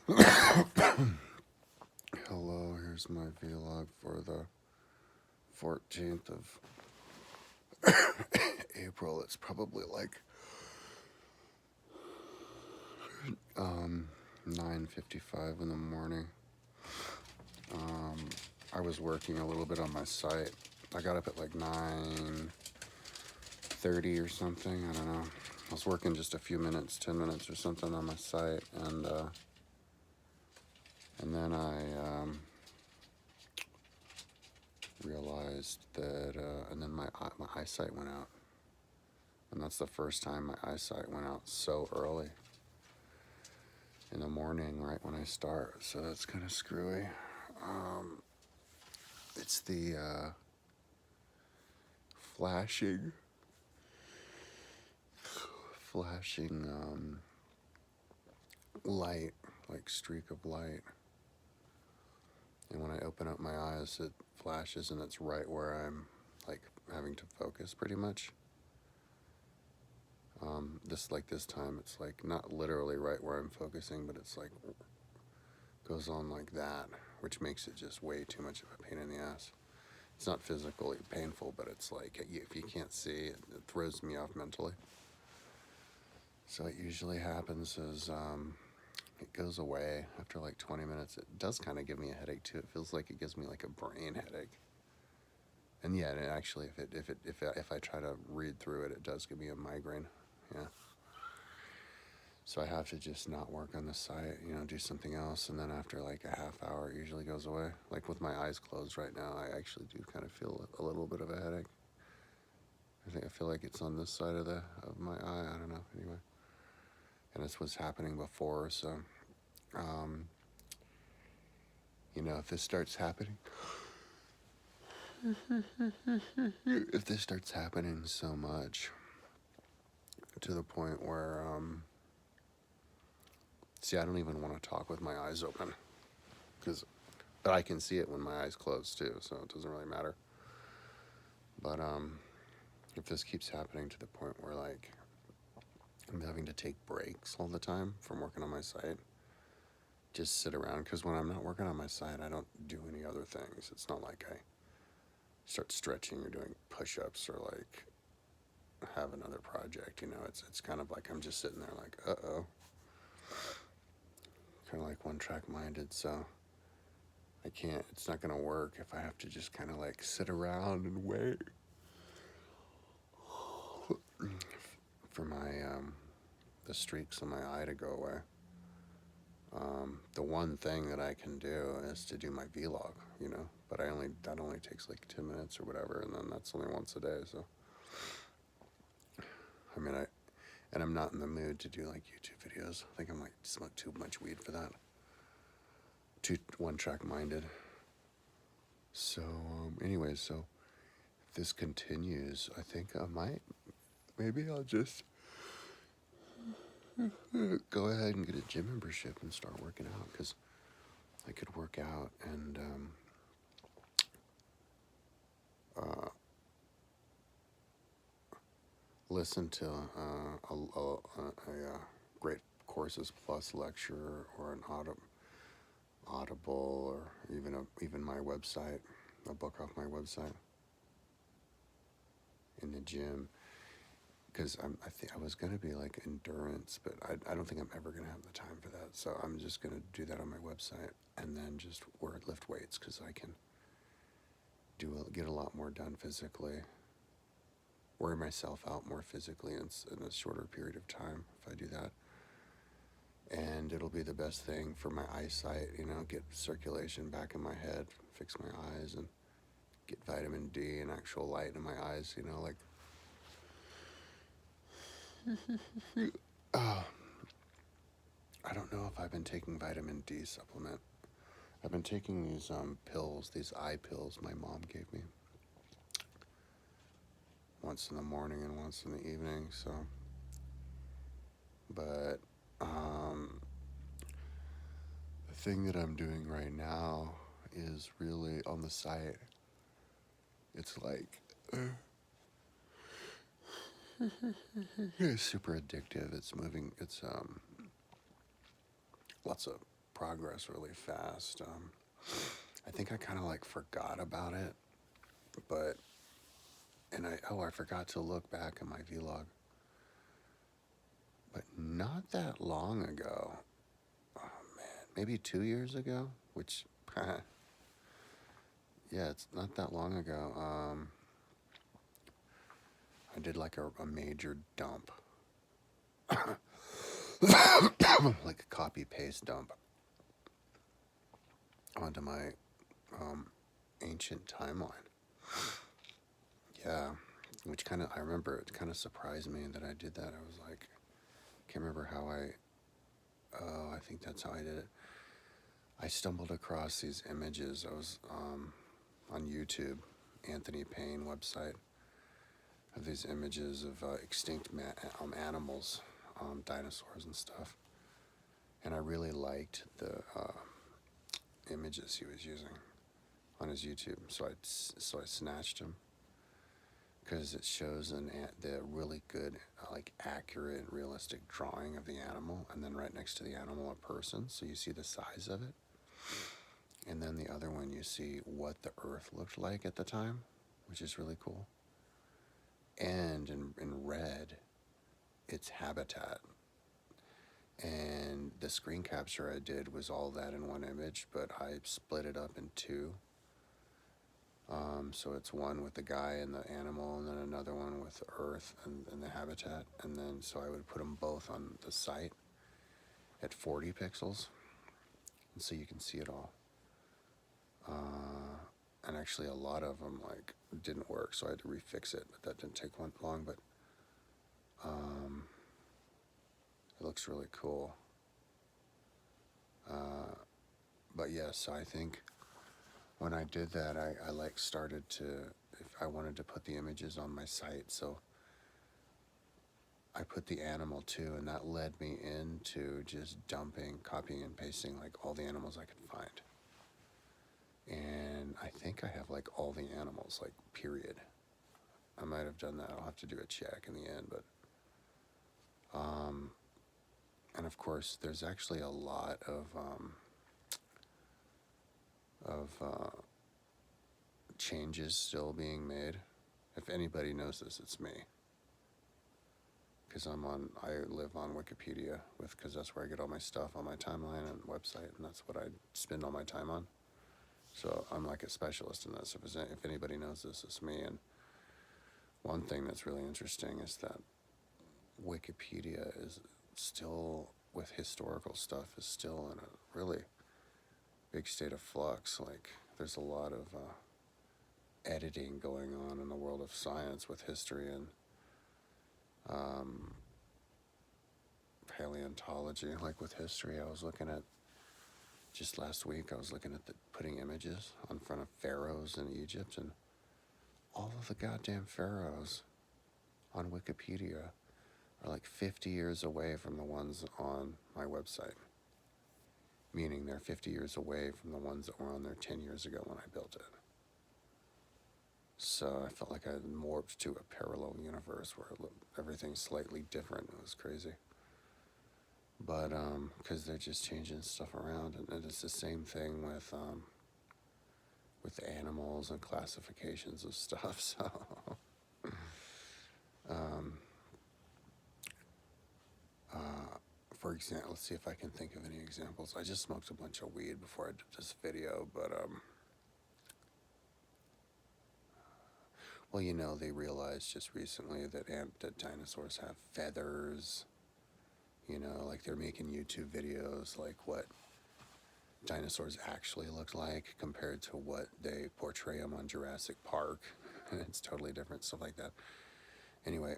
Hello, here's my vlog for the 14th of April. It's probably like 9:55 in the morning. I was working a little bit on my site. I got up at like 9:30 or something. I don't know. I was working just a few minutes, 10 minutes or something on my site, and then I realized that, and then my eyesight went out. And that's the first time my eyesight went out so early in the morning, right when I start. So that's kind of screwy. It's the flashing, light, like streak of light. And when I open up my eyes, it flashes, and it's right where I'm like having to focus, pretty much. This time, it's like not literally right where I'm focusing, but it's like goes on like that, which makes it just way too much of a pain in the ass. It's not physically painful, but it's like if you can't see, it throws me off mentally. So what usually happens is it goes away after like 20 minutes. It does kind of give me a headache too. It feels like it gives me like a brain headache. And yeah, and actually, if I try to read through it, it does give me a migraine. Yeah. So I have to just not work on the site, do something else, and then after like a half hour, it usually goes away. Like with my eyes closed right now, I actually do kind of feel a little bit of a headache. I feel like it's on this side of my eye. I don't know. Anyway, and this was happening before, so um, if this starts happening, if this starts happening so much to the point where, see, I don't even want to talk with my eyes open, but I can see it when my eyes closed too, so it doesn't really matter. But if this keeps happening to the point where like I'm having to take breaks all the time from working on my site, just sit around, because when I'm not working on my site, I don't do any other things. It's not like I start stretching or doing push-ups or like have another project. It's kind of like I'm just sitting there like, kind of like one-track minded. So I can't. It's not gonna work if I have to just kind of like sit around and wait for the streaks in my eye to go away. The one thing that I can do is to do my vlog, but that only takes like 10 minutes or whatever, and then that's only once a day. So I mean, I'm not in the mood to do like YouTube videos. I think I'm like smoke too much weed for that. Too one-track minded. So anyways, so if this continues, I think maybe I'll just go ahead and get a gym membership and start working out, because I could work out and listen to a Great Courses Plus lecture, or an Audible, or even my website, a book off my website, in the gym, because I was gonna be like endurance, but I don't think I'm ever gonna have the time for that. So I'm just gonna do that on my website, and then just lift weights, because I can get a lot more done physically, wear myself out more physically in a shorter period of time if I do that. And it'll be the best thing for my eyesight, get circulation back in my head, fix my eyes, and get vitamin D and actual light in my eyes, like. I don't know if I've been taking vitamin D supplement. I've been taking these pills, these eye pills my mom gave me, once in the morning and once in the evening. So, but the thing that I'm doing right now is really on the site. It's like it's super addictive. It's moving. It's lots of progress really fast. I think I kind of like forgot about it, but, I forgot to look back at my vlog. But not that long ago, oh man, maybe 2 years ago, which, yeah, it's not that long ago. I did like a major dump, like a copy paste dump onto my ancient timeline. Yeah, which I remember it kind of surprised me that I did that. I was like, can't remember how I think that's how I did it. I stumbled across these images. I was on YouTube, Anthony Payne website, of these images of extinct animals, dinosaurs and stuff. And I really liked the images he was using on his YouTube, so I snatched them because it shows the really good, like accurate, realistic drawing of the animal, and then right next to the animal a person, so you see the size of it. And then the other one, you see what the Earth looked like at the time, which is really cool. And in red, its habitat. And the screen capture I did was all that in one image, but I split it up in two. So it's one with the guy and the animal, and then another one with the Earth and the habitat. And then so I would put them both on the site at 40 pixels, and so you can see it all. And actually, a lot of them didn't work, so I had to refix it. But that didn't take long. But it looks really cool. But yeah, so I think when I did that, I started to, if I wanted to put the images on my site, so I put the animal too, and that led me into just dumping, copying and pasting all the animals I could find. And I think I have all the animals, period. I might have done that. I'll have to do a check in the end, but and of course there's actually a lot of changes still being made. If anybody knows this, it's me, because I live on Wikipedia because that's where I get all my stuff on my timeline and website, and that's what I spend all my time on. So I'm like a specialist in this. If anybody knows this, it's me. And one thing that's really interesting is that Wikipedia is still, with historical stuff, is still in a really big state of flux. There's a lot of editing going on in the world of science with history and paleontology. With history, I was looking at, just last week, I was looking at putting images on front of pharaohs in Egypt, and all of the goddamn pharaohs on Wikipedia are 50 years away from the ones on my website. Meaning they're 50 years away from the ones that were on there 10 years ago when I built it. So I felt like I had morphed to a parallel universe where everything's slightly different. It was crazy. But, because they're just changing stuff around, and it's the same thing with animals and classifications of stuff, so, for example, let's see if I can think of any examples. I just smoked a bunch of weed before I did this video, but, well, they realized just recently that dinosaurs have feathers. They're making YouTube videos what dinosaurs actually look like compared to what they portray them on Jurassic Park. And it's totally different, stuff like that. Anyway,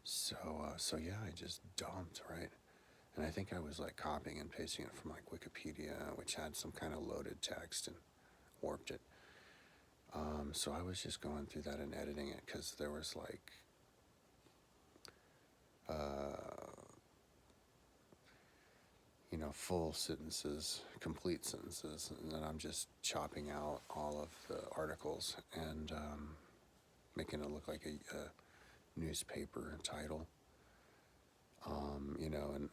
so yeah, I just dumped, right? And I think I was copying and pasting it from Wikipedia, which had some kind of loaded text, and warped it. So I was just going through that and editing it, because there was full sentences, complete sentences, and then I'm just chopping out all of the articles and making it look like a newspaper title. And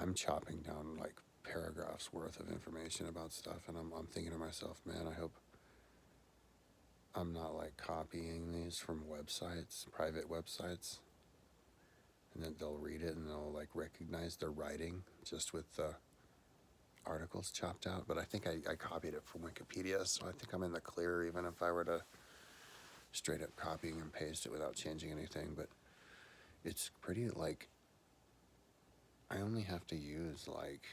I'm chopping down like paragraphs worth of information about stuff, and I'm thinking to myself, man, I hope I'm not like copying these from websites, private websites, and then they'll read it and they'll like recognize their writing just with the articles chopped out. But I think I copied it from Wikipedia, so I think I'm in the clear even if I were to straight up copying and paste it without changing anything. But it's pretty like I only have to use like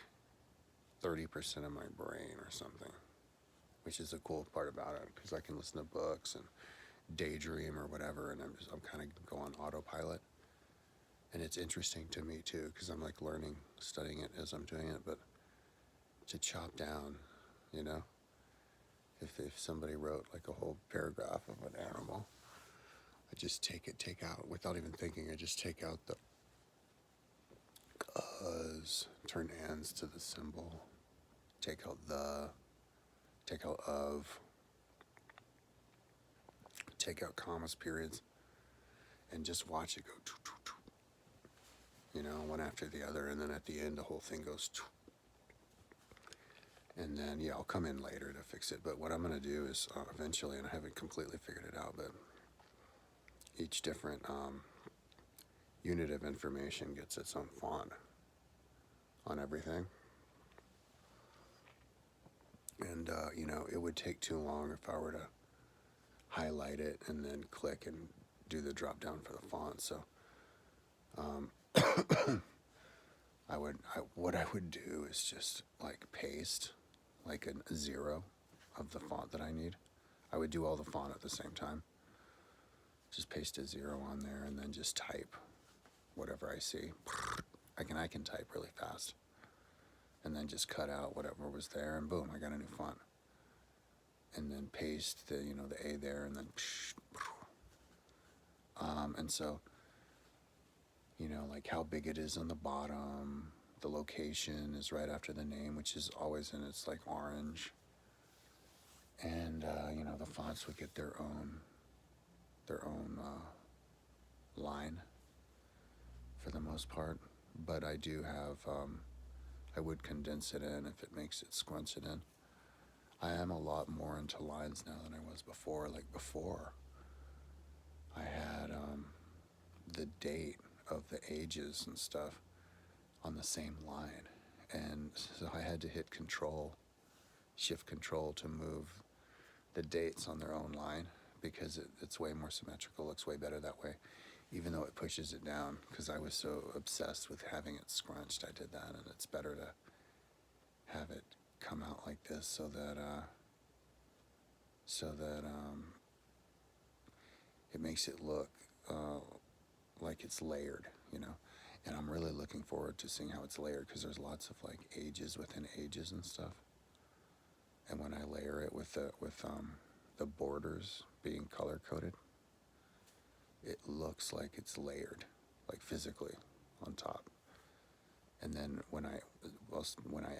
30% of my brain or something, which is the cool part about it, because I can listen to books and daydream or whatever, and I'm kind of go on autopilot. And it's interesting to me too, because I'm like learning, studying it as I'm doing it. But to chop down, you know, if somebody wrote like a whole paragraph of an animal, I just take out without even thinking. I just take out the us, turn ands to the symbol, take out the, take out of, take out commas, periods, and just watch it go, you know, one after the other, and then at the end the whole thing goes, and then yeah, I'll come in later to fix it. But what I'm gonna do is eventually, and I haven't completely figured it out, but each different unit of information gets its own font on everything. And, you know, it would take too long if I were to highlight it and then click and do the drop down for the font. So what I would do is just like paste like a zero of the font that I need. I would do all the font at the same time. Just paste a zero on there and then just type whatever I see. I can type really fast. And then just cut out whatever was there, and boom, I got a new font. And then paste the, you know, the A there, and then and so, you know, like how big it is on the bottom, the location is right after the name, which is always in it's like orange. And you know, the fonts would get their own line for the most part. But I do have I would condense it in if it makes it scrunch it in. I am a lot more into lines now than I was before. Like before, I had the date of the ages and stuff on the same line. And so I had to hit shift control to move the dates on their own line, because it's way more symmetrical, looks way better that way, even though it pushes it down, because I was so obsessed with having it scrunched. I did that, and it's better to have it come out like this so that it makes it look like it's layered, you know. And I'm really looking forward to seeing how it's layered, because there's lots of like ages within ages and stuff. And when I layer it with the borders being color coded, it looks like it's layered, like physically on top. And then when I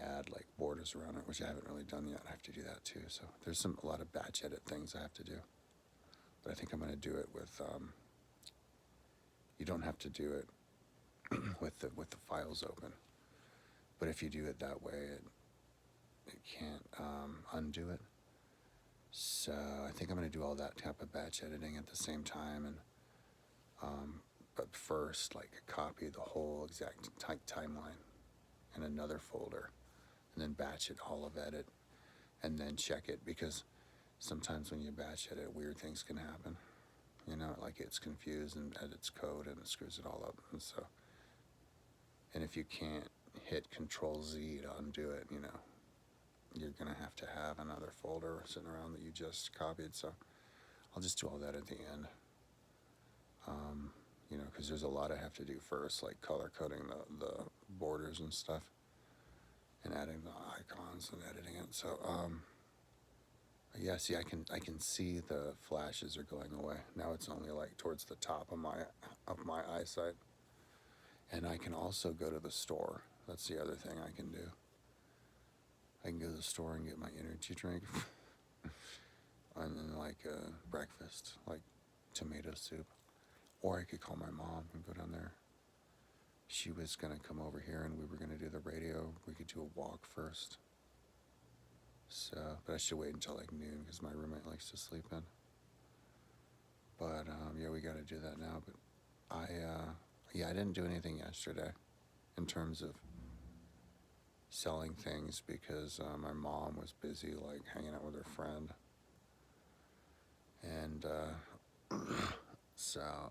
add like borders around it, which I haven't really done yet, I have to do that too. So there's a lot of batch edit things I have to do. But I think I'm going to do it with. You don't have to do it with the files open, but if you do it that way, it can't undo it. So I think I'm going to do all that type of batch editing at the same time, and but first, like, copy the whole exact timeline in another folder, and then batch it, all of edit, and then check it, because sometimes when you batch edit, weird things can happen. You know, like it's confused and edits code and it screws it all up. And so, and if you can't hit Control Z to undo it, you know, you're gonna have to have another folder sitting around that you just copied. So I'll just do all that at the end. You know, because there's a lot I have to do first, like color coding the borders and stuff, and adding the icons and editing it. So yeah, see, I can see the flashes are going away. Now it's only like towards the top of my eyesight. And I can also go to the store. That's the other thing I can do. I can go to the store and get my energy drink, and then like breakfast, like tomato soup. Or I could call my mom and go down there she was going to come over here and we were going to do the radio. We could do a walk first. So, but I should wait until like noon because my roommate likes to sleep in. But yeah, we got to do that now. But I didn't do anything yesterday in terms of selling things because my mom was busy like hanging out with her friend. And so,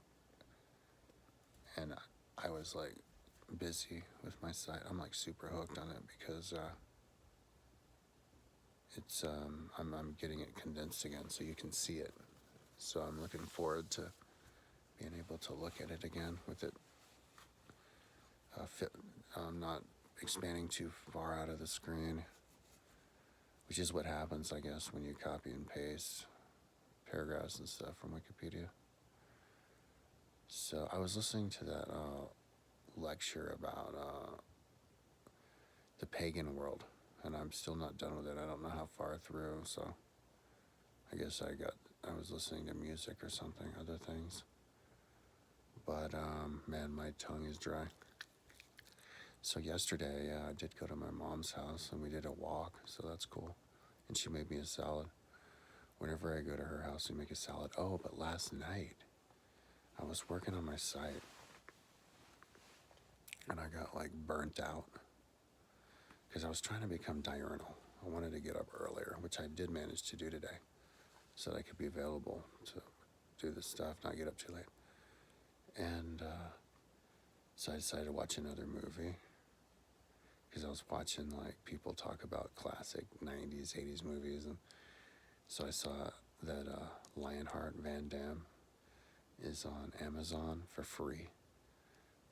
and I was like busy with my site. I'm like super hooked on it because it's I'm getting it condensed again so you can see it. So I'm looking forward to being able to look at it again with it not expanding too far out of the screen, which is what happens, I guess, when you copy and paste paragraphs and stuff from Wikipedia. So I was listening to that lecture about the pagan world, and I'm still not done with it. I don't know how far through, so I guess I was listening to music or something, other things. But man, my tongue is dry. So yesterday, I did go to my mom's house and we did a walk, so that's cool. And she made me a salad. Whenever I go to her house, we make a salad. Oh, but last night, I was working on my site and I got like burnt out because I was trying to become diurnal. I wanted to get up earlier, which I did manage to do today, so that I could be available to do this stuff, not get up too late. And so I decided to watch another movie because I was watching like people talk about classic 90s, 80s movies. And so I saw that Lionheart Van Damme is on Amazon for free.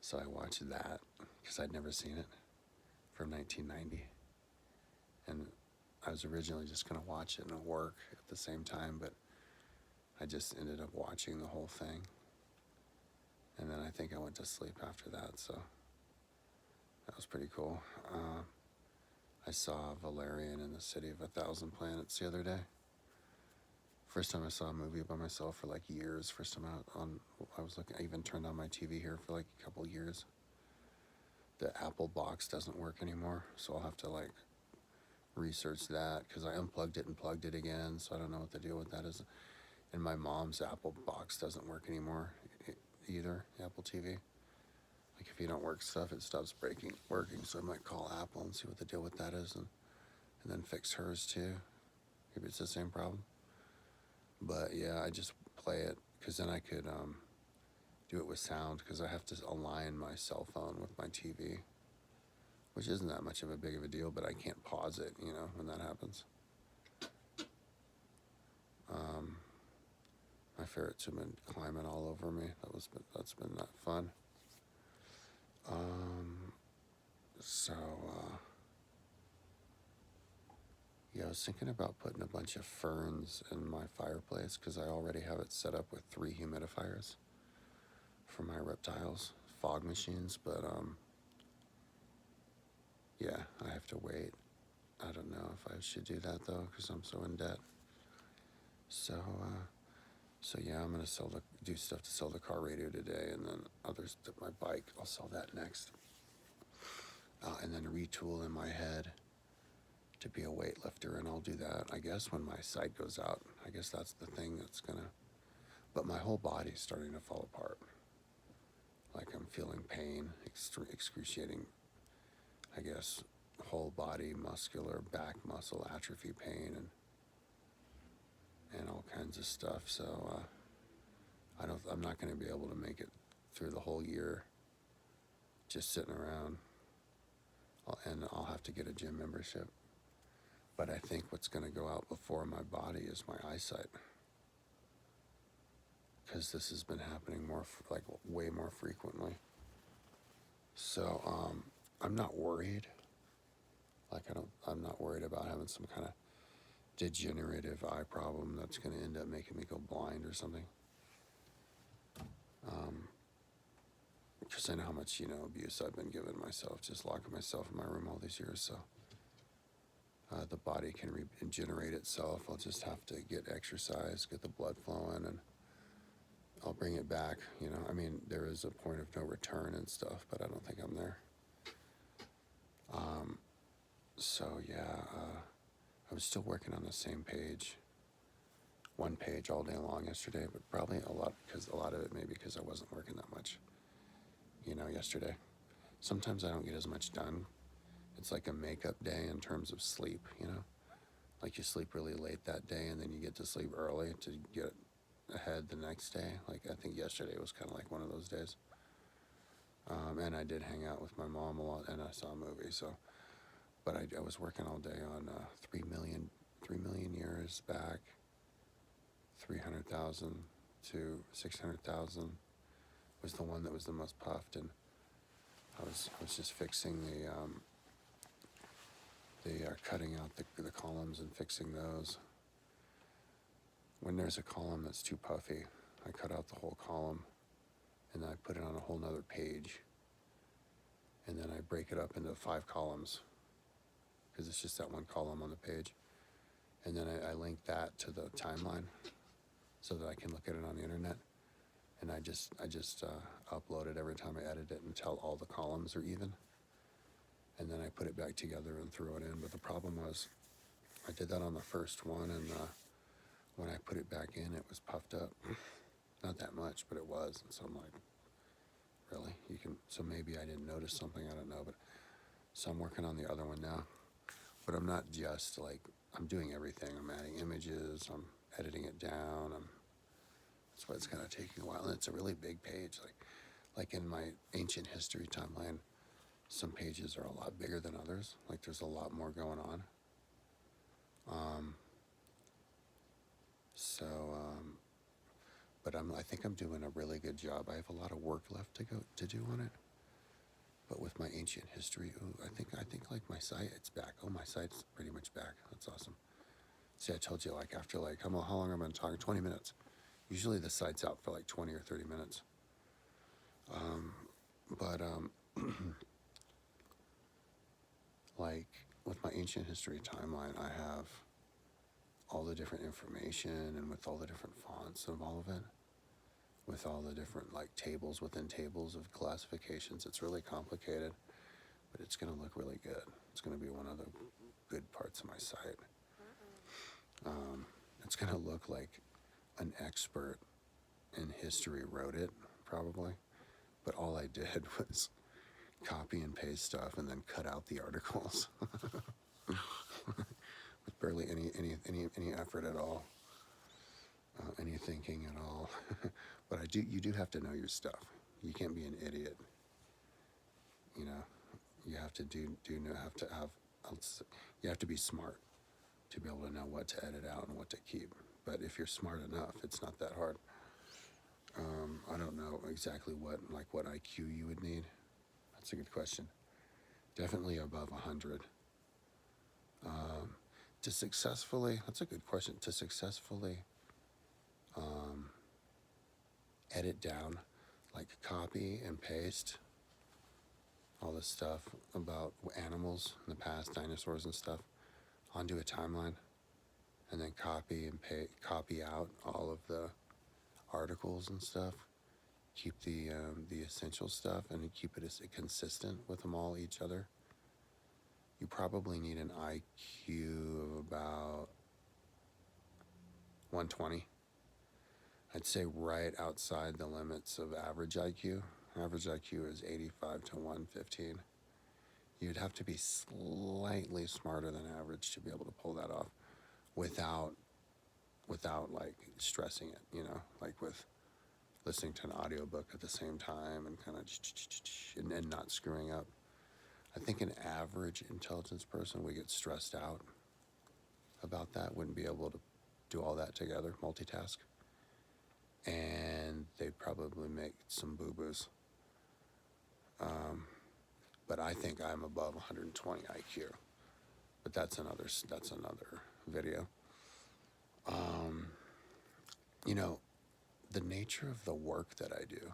So I watched that because I'd never seen it, from 1990. And I was originally just going to watch it and work at the same time, but I just ended up watching the whole thing. And then I think I went to sleep after that, so that was pretty cool. I saw Valerian in the City of a Thousand Planets the other day. First time I saw a movie by myself for like years. First time I even turned on my TV here for like a couple years. The Apple box doesn't work anymore, so I'll have to like research that because I unplugged it and plugged it again, so I don't know what the deal with that is. And my mom's Apple box doesn't work anymore either, Apple TV. Like if you don't work stuff, it stops working, so I might call Apple and see what the deal with that is and then fix hers too. Maybe it's the same problem. But yeah, I just play it because then I could do it with sound because I have to align my cell phone with my TV, which isn't that much of a big of a deal, but I can't pause it, when that happens. My ferrets have been climbing all over me. That's been not fun. Yeah, I was thinking about putting a bunch of ferns in my fireplace because I already have it set up with 3 humidifiers for my reptiles, fog machines, but yeah, I have to wait. I don't know if I should do that though because I'm so in debt. So yeah, I'm gonna do stuff to sell the car radio today, and then my bike, I'll sell that next. And then retool in my head to be a weightlifter, and I'll do that, I guess, when my site goes out. I guess that's the thing but my whole body's starting to fall apart. Like I'm feeling pain, excruciating, I guess, whole body, muscular, back muscle atrophy pain, and all kinds of stuff. So I'm not going to be able to make it through the whole year just sitting around, and I'll have to get a gym membership. But I think what's going to go out before my body is my eyesight, because this has been happening way more frequently. So I'm not worried. I'm not worried about having some kind of degenerative eye problem that's going to end up making me go blind or something. Because I know how much, abuse I've been giving myself, just locking myself in my room all these years. So the body can regenerate itself. I'll just have to get exercise, get the blood flowing, and I'll bring it back, you know. I mean, there is a point of no return and stuff, but I don't think I'm there. So yeah, I was still working on the same page, one page all day long yesterday, but probably a lot of it maybe because I wasn't working that much, you know, yesterday. Sometimes I don't get as much done. It's like a makeup day in terms of sleep, you know. Like you sleep really late that day and then you get to sleep early to get ahead the next day. Like I think yesterday was kind of like one of those days. And I did hang out with my mom a lot and I saw a movie. So, but I was working all day on 3 million years back, 300,000 to 600,000 was the one that was the most puffed, and I was just fixing the cutting out the columns and fixing those. When there's a column that's too puffy, I cut out the whole column and then I put it on a whole nother page, and then I break it up into 5 columns because it's just that one column on the page, and then I link that to the timeline so that I can look at it on the internet, and I just upload it every time I edit it until all the columns are even, and then I put it back together and throw it in. But the problem was I did that on the first one, and when I put it back in, it was puffed up. Not that much, but it was. And so I'm like, really? You can? So maybe I didn't notice something, I don't know. But so I'm working on the other one now. But I'm not just like, I'm doing everything. I'm adding images, I'm editing it down. That's why it's kind of taking a while. And it's a really big page. Like in my ancient history timeline, some pages are a lot bigger than others. Like there's a lot more going on. So, but I think I'm doing a really good job. I have a lot of work left to do on it. But with my ancient history, I think like my site, it's back. Oh, my site's pretty much back. That's awesome. See, I told you, like after like how long am I talking? 20 minutes. Usually the site's out for like 20 or 30 minutes. But like with my ancient history timeline, I have all the different information and with all the different fonts of all of it, with all the different like tables within tables of classifications. It's really complicated, but it's going to look really good. It's going to be one of the good parts of my site. It's going to look like an expert in history wrote it, probably, but all I did was copy and paste stuff and then cut out the articles with barely any effort at all, any thinking at all. But you do have to know your stuff. You can't be an idiot. You know, you have to you have to be smart to be able to know what to edit out and what to keep. But if you're smart enough, it's not that hard. I don't know exactly what IQ you would need. That's a good question. Definitely above 100. To successfully, that's a good question. To successfully edit down, like copy and paste all this stuff about animals in the past, dinosaurs and stuff, onto a timeline, and then copy out all of the articles and stuff. Keep the essential stuff and keep it as consistent with them all each other. You probably need an IQ of about 120. I'd say right outside the limits of average IQ. Average IQ is 85 to 115. You'd have to be slightly smarter than average to be able to pull that off without like stressing it, you know, like with listening to an audiobook at the same time and kind of and not screwing up. I think an average intelligence person would get stressed out about that, wouldn't be able to do all that together, multitask, and they'd probably make some boo-boos. But I think I'm above 120 IQ, but that's another video. You know, the nature of the work that I do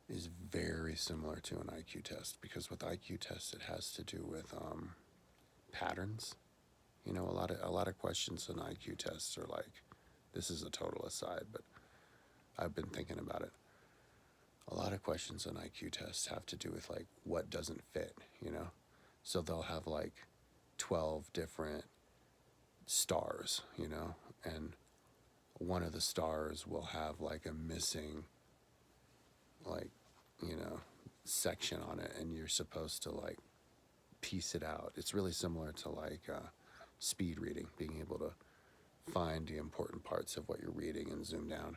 is very similar to an IQ test, because with IQ tests it has to do with patterns. You know, a lot of questions in IQ tests are like, this is a total aside, but I've been thinking about it. A lot of questions on IQ tests have to do with like what doesn't fit, you know? So they'll have like 12 different stars, you know, and one of the stars will have like a missing, like, you know, section on it, and you're supposed to like piece it out. It's really similar to like speed reading, being able to find the important parts of what you're reading and zoom down.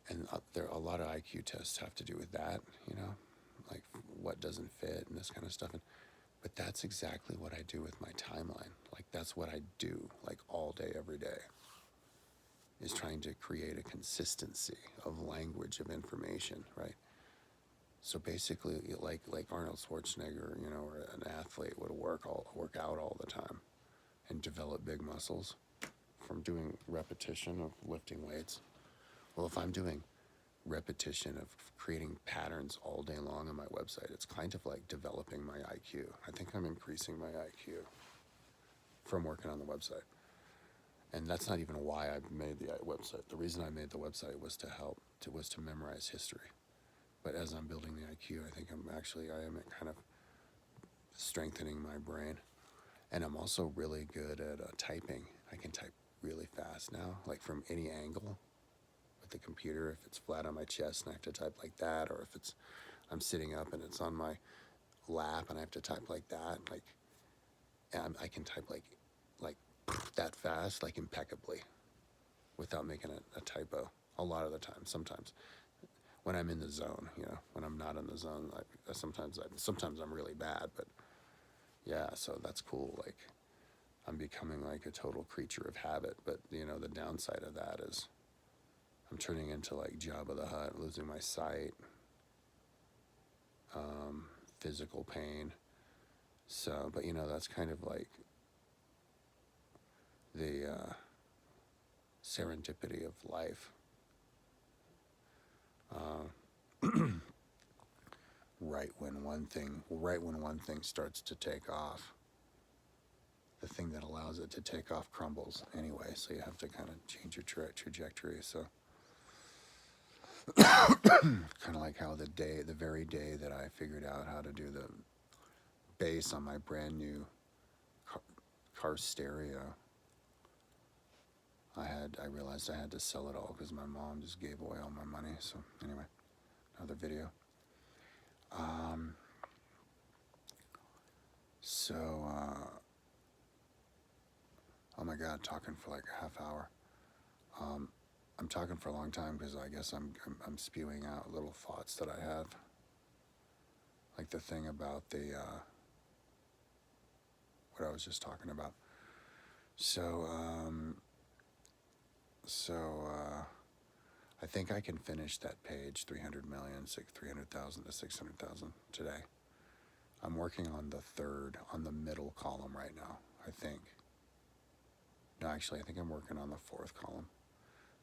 And there a lot of IQ tests have to do with that, you know, like what doesn't fit and this kind of stuff. But that's exactly what I do with my timeline. Like that's what I do like all day, every day, is trying to create a consistency of language, of information, right? So basically, like Arnold Schwarzenegger, you know, or an athlete would work out all the time and develop big muscles from doing repetition of lifting weights. Well, if I'm doing repetition of creating patterns all day long on my website, it's kind of like developing my IQ. I think I'm increasing my IQ from working on the website. And that's not even why I made the website. The reason I made the website was to memorize history. But as I'm building the IQ, I think I am kind of strengthening my brain. And I'm also really good at typing. I can type really fast now, like from any angle with the computer. If it's flat on my chest and I have to type like that, or if I'm sitting up and it's on my lap and I have to type like that, like I can type like that fast, like impeccably, without making a typo. A lot of the time, sometimes. When I'm in the zone, you know, when I'm not in the zone, sometimes I'm really bad, but yeah, so that's cool. Like I'm becoming like a total creature of habit, but you know, the downside of that is I'm turning into like Jabba the Hutt, losing my sight, physical pain. So, but you know, that's kind of like the serendipity of life. Right when one thing starts to take off, the thing that allows it to take off crumbles anyway. So you have to kind of change your trajectory. So kind of like how the very day that I figured out how to do the bass on my brand new car stereo, I realized I had to sell it all because my mom just gave away all my money. So anyway, another video. Oh my God, talking for like a half hour. I'm talking for a long time because I guess I'm spewing out little thoughts that I have. Like the thing about what I was just talking about. So I think I can finish that page 300,000 to 600,000 today. I'm working on the middle column right now, I think. No, actually, I think I'm working on the fourth column.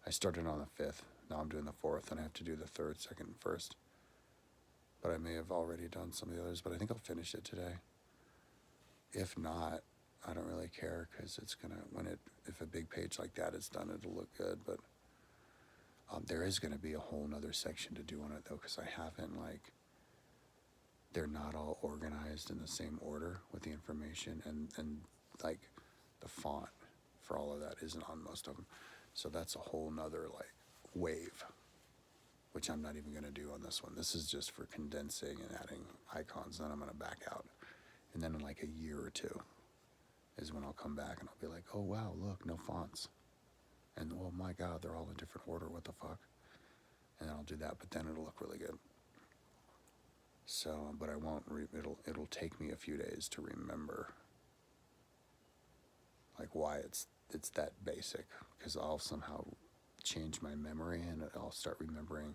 I started on the fifth, now I'm doing the fourth, and I have to do the third, second, and first. But I may have already done some of the others, but I think I'll finish it today. If not, I don't really care, because it's gonna, if a big page like that is done, it'll look good, but there is gonna be a whole nother section to do on it though, because I haven't, like, they're not all organized in the same order with the information, and like the font for all of that isn't on most of them. So that's a whole nother like wave, which I'm not even gonna do on this one. This is just for condensing and adding icons, then I'm gonna back out. And then in like a year or two is when I'll come back and I'll be like, oh wow, look, no fonts. And oh my God, they're all in different order, what the fuck? And then I'll do that, but then it'll look really good. So, but I won't, it'll take me a few days to remember like why it's that basic, because I'll somehow change my memory and I'll start remembering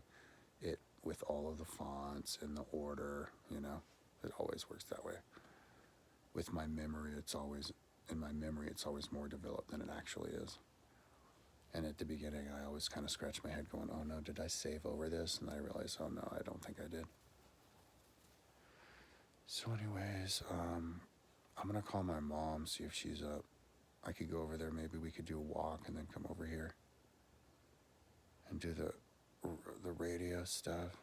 it with all of the fonts and the order, you know. It always works that way. With my memory, it's always more developed than it actually is. And at the beginning, I always kind of scratch my head going, oh no, did I save over this? And I realize, oh no, I don't think I did. So anyways, I'm gonna call my mom, see if she's up. I could go over there, maybe we could do a walk and then come over here and do the radio stuff.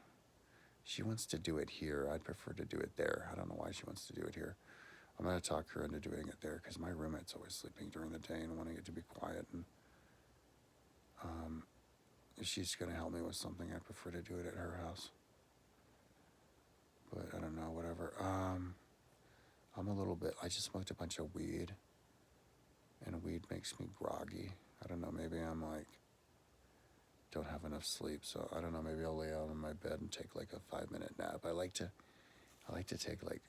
She wants to do it here. I'd prefer to do it there. I don't know why she wants to do it here. I'm going to talk her into doing it there because my roommate's always sleeping during the day and wanting it to be quiet. And if she's going to help me with something, I prefer to do it at her house. But I don't know, whatever. I'm a little bit, I just smoked a bunch of weed, and weed makes me groggy. I don't know, maybe I'm like, don't have enough sleep, so I don't know, maybe I'll lay out on my bed and take like a 5-minute nap. I like to take like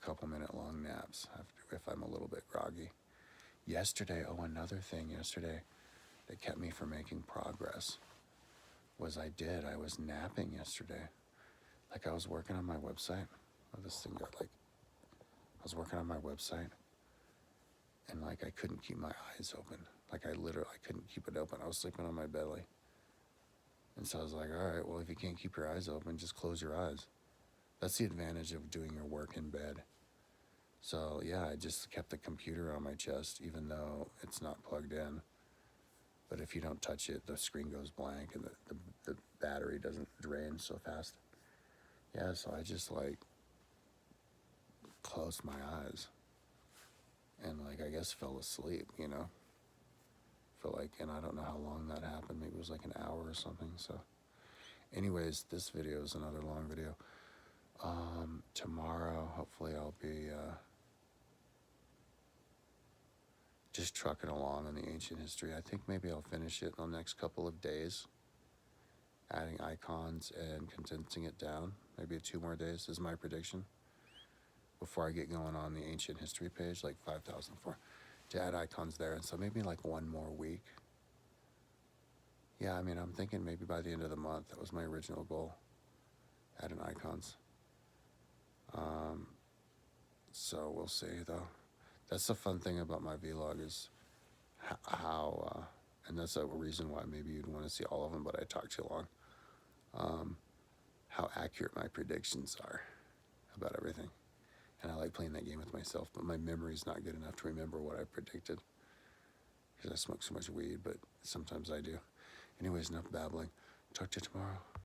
a couple minute long naps if I'm a little bit groggy. Yesterday, another thing yesterday that kept me from making progress was I was napping yesterday. Like I was working on my website. I was working on my website and like I couldn't keep my eyes open. Like I couldn't keep it open. I was sleeping on my belly. And so I was like, all right, well, if you can't keep your eyes open, just close your eyes. That's the advantage of doing your work in bed. So yeah, I just kept the computer on my chest, even though it's not plugged in. But if you don't touch it, the screen goes blank and the battery doesn't drain so fast. Yeah, so I just like closed my eyes and like I guess fell asleep, you know. And I don't know how long that happened. Maybe it was like an hour or something. So anyways, this video is another long video. Tomorrow, hopefully I'll be just trucking along in the ancient history. I think maybe I'll finish it in the next couple of days, adding icons and condensing it down. Maybe 2 more days is my prediction before I get going on the ancient history page, like 5,004, to add icons there. And so maybe like 1 more week. Yeah, I mean, I'm thinking maybe by the end of the month. That was my original goal, adding icons. So we'll see, though. That's the fun thing about my vlog is how, and that's a reason why maybe you'd want to see all of them, but I talk too long, how accurate my predictions are about everything. And I like playing that game with myself, but my memory's not good enough to remember what I predicted because I smoke so much weed, but sometimes I do. Anyways, enough babbling. Talk to you tomorrow.